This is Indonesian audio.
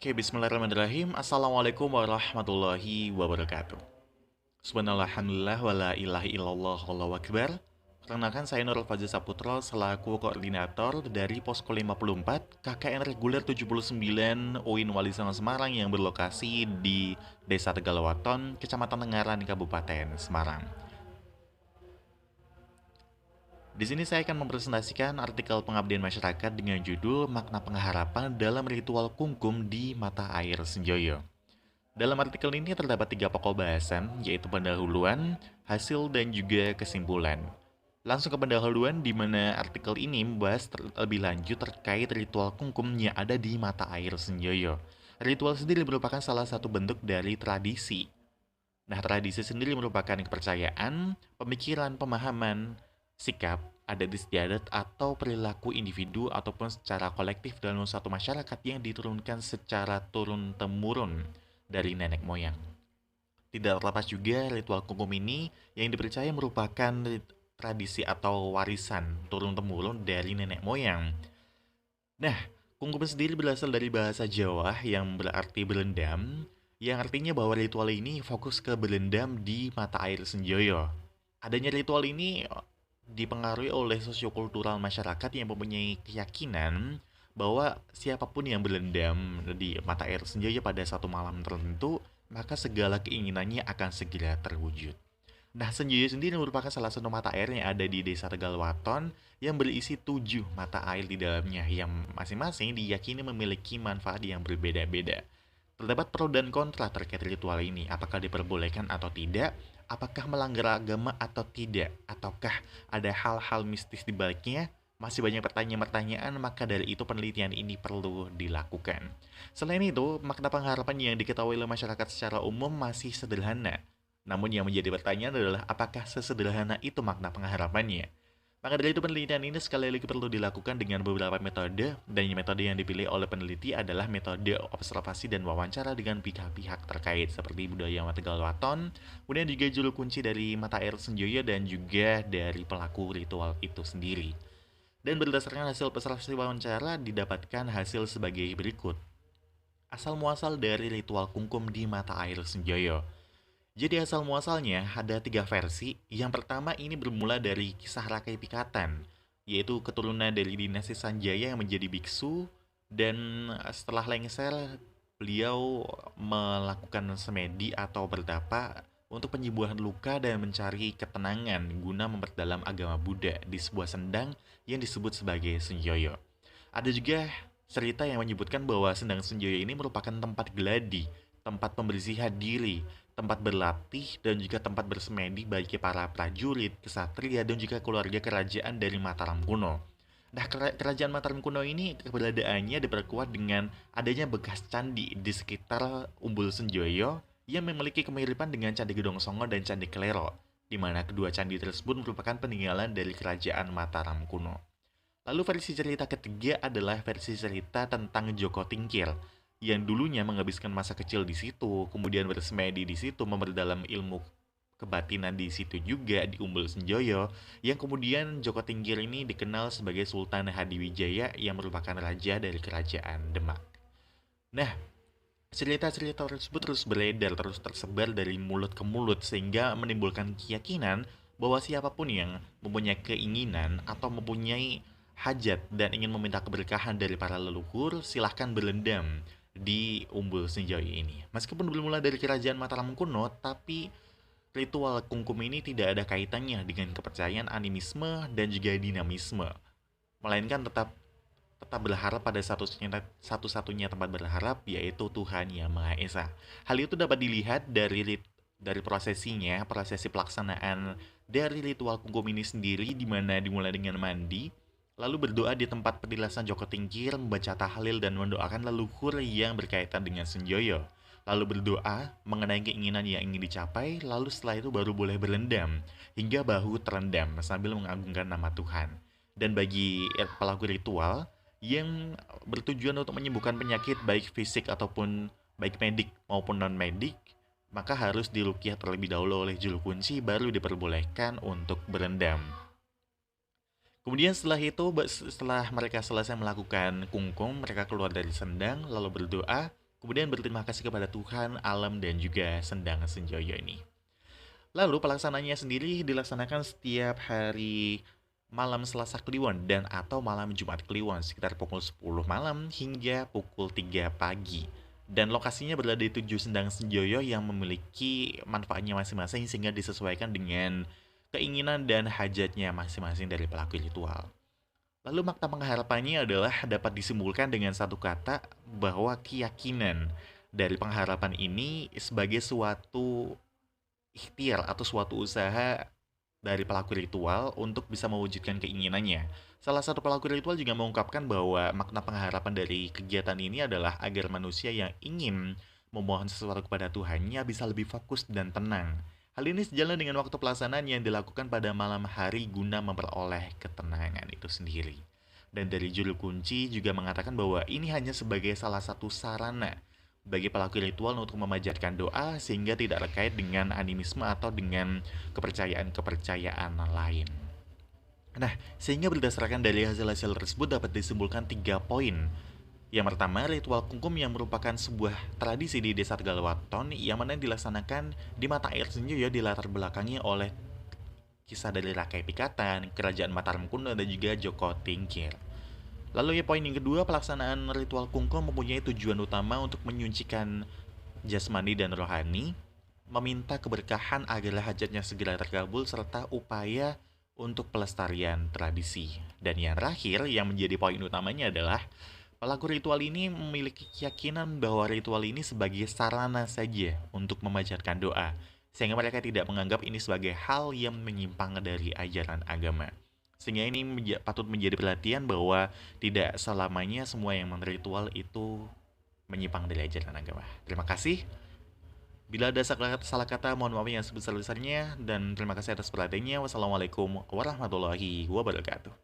Oke, bismillahirrahmanirrahim. Assalamualaikum warahmatullahi wabarakatuh. Subhanallah, alhamdulillah, wa la ilaha illallah, wallahu akbar. Perkenalkan, saya Nurul Fazil Saputro selaku koordinator dari Posko 54 KKN Reguler 79 UIN Wali Songo Semarang yang berlokasi di Desa Tegalawaton, Kecamatan Tengaran, Kabupaten Semarang. Di sini saya akan mempresentasikan artikel pengabdian masyarakat dengan judul Makna Pengharapan dalam Ritual Kungkum di Mata Air Senjoyo. Dalam artikel ini terdapat tiga pokok bahasan, yaitu pendahuluan, hasil, dan juga kesimpulan. Langsung ke pendahuluan, di mana artikel ini membahas lebih lanjut terkait ritual kungkum yang ada di Mata Air Senjoyo. Ritual sendiri merupakan salah satu bentuk dari tradisi. Nah, tradisi sendiri merupakan kepercayaan, pemikiran, pemahaman, sikap, adat istiadat, atau perilaku individu ataupun secara kolektif dalam suatu masyarakat yang diturunkan secara turun-temurun dari nenek moyang. Tidak terlepas juga ritual kungkum ini yang dipercaya merupakan tradisi atau warisan turun-temurun dari nenek moyang. Nah, kungkum sendiri berasal dari bahasa Jawa yang berarti berendam, yang artinya bahwa ritual ini fokus ke berendam di mata air Senjoyo. Adanya ritual ini dipengaruhi oleh sosiokultural masyarakat yang mempunyai keyakinan bahwa siapapun yang berendam di mata air Senjoyo pada satu malam tertentu, maka segala keinginannya akan segera terwujud. Nah, Senjoyo sendiri merupakan salah satu mata air yang ada di Desa Tegalwaton yang berisi 7 mata air di dalamnya yang masing-masing diyakini memiliki manfaat yang berbeda-beda. Terdapat pro dan kontra terkait ritual ini, apakah diperbolehkan atau tidak, apakah melanggar agama atau tidak, ataukah ada hal-hal mistis di baliknya. Masih banyak pertanyaan-pertanyaan, maka dari itu penelitian ini perlu dilakukan. Selain itu, makna pengharapan yang diketahui oleh masyarakat secara umum masih sederhana. Namun yang menjadi pertanyaan adalah apakah sesederhana itu makna pengharapannya? Maka dari itu penelitian ini sekali lagi perlu dilakukan dengan beberapa metode, dan metode yang dipilih oleh peneliti adalah metode observasi dan wawancara dengan pihak-pihak terkait seperti Budaya Tegalwaton, kemudian juga juru kunci dari Mata Air Senjoyo dan juga dari pelaku ritual itu sendiri. Dan berdasarkan hasil observasi wawancara didapatkan hasil sebagai berikut. Asal muasal dari ritual kungkum di Mata Air Senjoyo. Jadi asal muasalnya ada tiga versi. Yang pertama ini bermula dari kisah Rakai Pikatan, yaitu keturunan dari dinasti Sanjaya yang menjadi biksu, dan setelah lengser beliau melakukan semedi atau bertapa untuk penyembuhan luka dan mencari ketenangan guna memperdalam agama Buddha di sebuah sendang yang disebut sebagai Senjoyo. Ada juga cerita yang menyebutkan bahwa sendang Senjoyo ini merupakan tempat geladi, tempat pembersihan diri, tempat berlatih, dan juga tempat bersemedi bagi para prajurit, kesatria, dan juga keluarga kerajaan dari Mataram kuno. Nah, kerajaan Mataram kuno ini keberadaannya diperkuat dengan adanya bekas candi di sekitar Umbul Senjoyo yang memiliki kemiripan dengan Candi Gedong Songo dan Candi Kelero, di mana kedua candi tersebut merupakan peninggalan dari kerajaan Mataram kuno. Lalu versi cerita ketiga adalah versi cerita tentang Joko Tingkir, yang dulunya menghabiskan masa kecil di situ, kemudian bersemedi di situ, memperdalam ilmu kebatinan di situ juga di Umbul Senjoyo, yang kemudian Joko Tingkir ini dikenal sebagai Sultan Hadiwijaya yang merupakan raja dari kerajaan Demak. Nah, cerita-cerita tersebut terus beredar, terus tersebar dari mulut ke mulut sehingga menimbulkan keyakinan bahwa siapapun yang mempunyai keinginan atau mempunyai hajat dan ingin meminta keberkahan dari para leluhur, silahkan berendam di Umbul Senjoyo ini. Meskipun bermula dari kerajaan Mataram kuno, tapi ritual kungkum ini tidak ada kaitannya dengan kepercayaan animisme dan juga dinamisme, melainkan tetap tetap berharap pada satu-satunya tempat berharap, yaitu Tuhan Yang Maha Esa. Hal itu dapat dilihat dari prosesinya, prosesi pelaksanaan dari ritual kungkum ini sendiri, di mana dimulai dengan mandi, lalu berdoa di tempat petilasan Joko Tingkir, membaca tahlil dan mendoakan leluhur yang berkaitan dengan Senjoyo. Lalu berdoa mengenai keinginan yang ingin dicapai, lalu setelah itu baru boleh berendam hingga bahu terendam sambil mengagungkan nama Tuhan. Dan bagi pelaku ritual yang bertujuan untuk menyembuhkan penyakit baik fisik ataupun baik medik maupun non medik, maka harus diruqyah terlebih dahulu oleh juru kunci baru diperbolehkan untuk berendam. Kemudian setelah mereka selesai melakukan kungkum, mereka keluar dari sendang lalu berdoa. kemudian berterima kasih kepada Tuhan, alam, dan juga Sendang Senjoyo ini. Lalu pelaksananya sendiri dilaksanakan setiap hari malam Selasa Kliwon dan atau malam Jumat Kliwon sekitar pukul 10 malam hingga pukul 3 pagi. Dan lokasinya berada di 7 Sendang Senjoyo yang memiliki manfaatnya masing-masing sehingga disesuaikan dengan keinginan dan hajatnya masing-masing dari pelaku ritual. Lalu makna pengharapannya adalah dapat disimpulkan dengan satu kata bahwa keyakinan dari pengharapan ini sebagai suatu ikhtiar atau suatu usaha dari pelaku ritual untuk bisa mewujudkan keinginannya. Salah satu pelaku ritual juga mengungkapkan bahwa makna pengharapan dari kegiatan ini adalah agar manusia yang ingin memohon sesuatu kepada Tuhannya bisa lebih fokus dan tenang. Hal ini sejalan dengan waktu pelaksanaan yang dilakukan pada malam hari guna memperoleh ketenangan itu sendiri. Dan dari juru kunci juga mengatakan bahwa ini hanya sebagai salah satu sarana bagi pelaku ritual untuk memanjatkan doa sehingga tidak terkait dengan animisme atau dengan kepercayaan-kepercayaan lain. Nah, sehingga berdasarkan dari hasil-hasil tersebut dapat disimpulkan 3 poin. Yang pertama, ritual kungkum yang merupakan sebuah tradisi di desa Tegalwaton yang mana dilaksanakan di mata air Senjoyo dilatar belakangi oleh kisah dari Rakai Pikatan, Kerajaan Mataram Kuno, dan juga Joko Tingkir. Lalu ya poin yang kedua, pelaksanaan ritual kungkum mempunyai tujuan utama untuk menyucikan jasmani dan rohani, meminta keberkahan agar hajatnya segera terkabul, serta upaya untuk pelestarian tradisi. Dan yang terakhir, yang menjadi poin utamanya adalah pelaku ritual ini memiliki keyakinan bahwa ritual ini sebagai sarana saja untuk memanjatkan doa, sehingga mereka tidak menganggap ini sebagai hal yang menyimpang dari ajaran agama. Sehingga ini patut menjadi perhatian bahwa tidak selamanya semua yang ritual itu menyimpang dari ajaran agama. Terima kasih. Bila ada salah kata, mohon maaf yang sebesar-besarnya. Dan terima kasih atas perhatiannya. Wassalamualaikum warahmatullahi wabarakatuh.